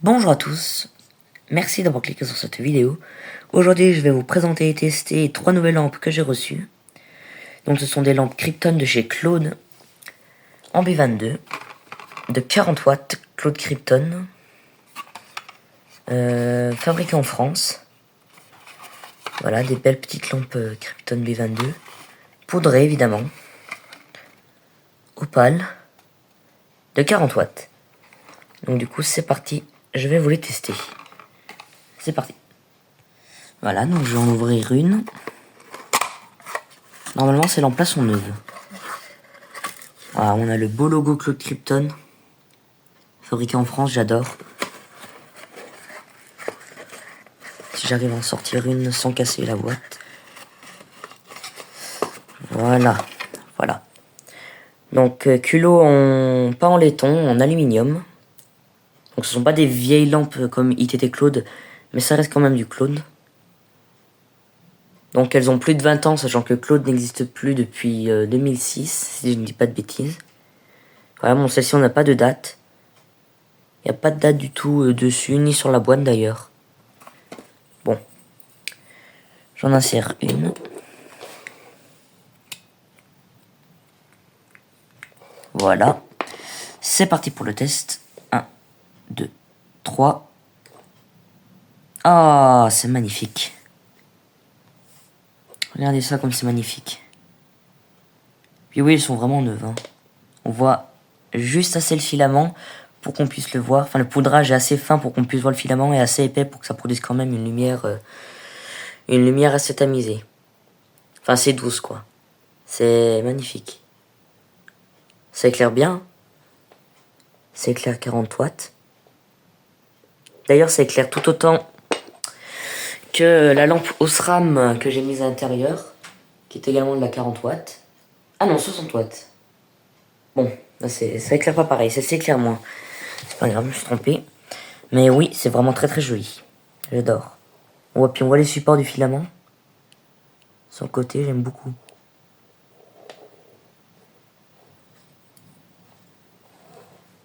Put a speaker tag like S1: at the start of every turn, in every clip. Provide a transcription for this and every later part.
S1: Bonjour à tous, merci d'avoir cliqué sur cette vidéo. Aujourd'hui je vais vous présenter et tester 3 nouvelles lampes que j'ai reçues. Donc ce sont des lampes Krypton de chez Claude en B22 de 40 watts, Claude Krypton, fabriquées en France. Voilà, des belles petites lampes Krypton B22, poudrées évidemment, opales, de 40 watts. Donc du coup c'est parti, je vais vous les tester. C'est parti. Voilà, donc je vais en ouvrir une. Normalement ces lampes là sont neuves. Voilà, on a le beau logo Claude Krypton, fabriqué en France, j'adore. Si j'arrive à en sortir une sans casser la boîte. Voilà, voilà. Donc culot pas en laiton, en aluminium. Donc ce sont pas des vieilles lampes comme ITT Claude, mais ça reste quand même du Claude. Donc elles ont plus de 20 ans, sachant que Claude n'existe plus depuis 2006, si je ne dis pas de bêtises. Voilà, bon, celle-ci on n'a pas de date. Il n'y a pas de date du tout dessus, ni sur la boîte d'ailleurs. Bon. J'en insère une. Voilà. C'est parti pour le test. 1, 2, 3. Ah, c'est magnifique. Regardez ça comme c'est magnifique. Puis oui, elles sont vraiment neuves. Hein. On voit juste assez le filament pour qu'on puisse le voir. Enfin, le poudrage est assez fin pour qu'on puisse voir le filament et assez épais pour que ça produise quand même une lumière assez tamisée. Enfin, c'est douce, quoi. C'est magnifique. Ça éclaire bien. Ça éclaire 40 watts. D'ailleurs, ça éclaire tout autant que la lampe Osram que j'ai mise à l'intérieur, qui est également de la 40 watts. Ah non, 60 watts. Bon, là ça éclaire pas pareil, ça s'éclaire moins. C'est pas grave, je me suis trompé. Mais oui, c'est vraiment très très joli. J'adore. Puis on voit les supports du filament. Sur le côté, j'aime beaucoup.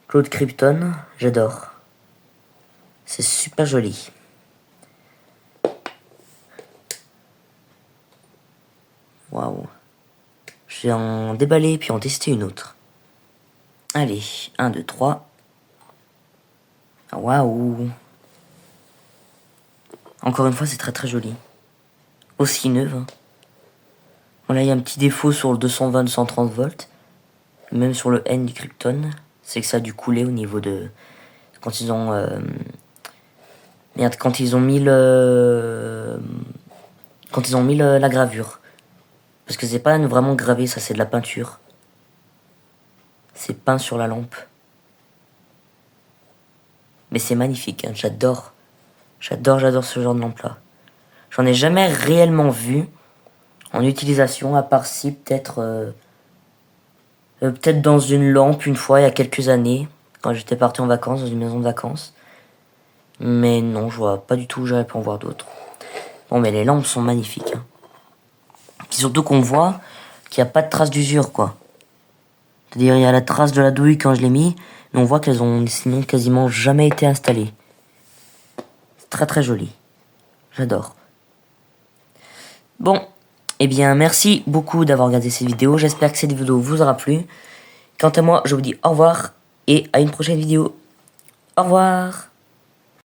S1: Claude Krypton, j'adore. C'est super joli. Waouh. Je vais en déballer puis en tester une autre. Allez, 1, 2, 3. Waouh. Encore une fois, c'est très très joli. Aussi neuve. Hein. Voilà, il y a un petit défaut sur le 220-230 volts. Même sur le N du Krypton. C'est que ça a dû couler au niveau de... Quand ils ont... Merde, quand ils ont mis le... Quand ils ont mis la gravure. Parce que c'est pas vraiment gravé, ça c'est de la peinture. C'est peint sur la lampe. Mais c'est magnifique, hein, j'adore. J'adore ce genre de lampe-là. J'en ai jamais réellement vu en utilisation, à part si peut-être... peut-être dans une lampe une fois, il y a quelques années, quand j'étais parti en vacances, dans une maison de vacances. Mais non, je vois pas du tout où j'aurais pu en voir d'autres. Bon, mais les lampes sont magnifiques. Hein. Puis surtout qu'on voit qu'il n'y a pas de trace d'usure, quoi. C'est-à-dire, il y a la trace de la douille quand je l'ai mis, mais on voit qu'elles ont sinon quasiment jamais été installées. C'est très très joli. J'adore. Bon, eh bien, merci beaucoup d'avoir regardé cette vidéo. J'espère que cette vidéo vous aura plu. Quant à moi, je vous dis au revoir et à une prochaine vidéo. Au revoir.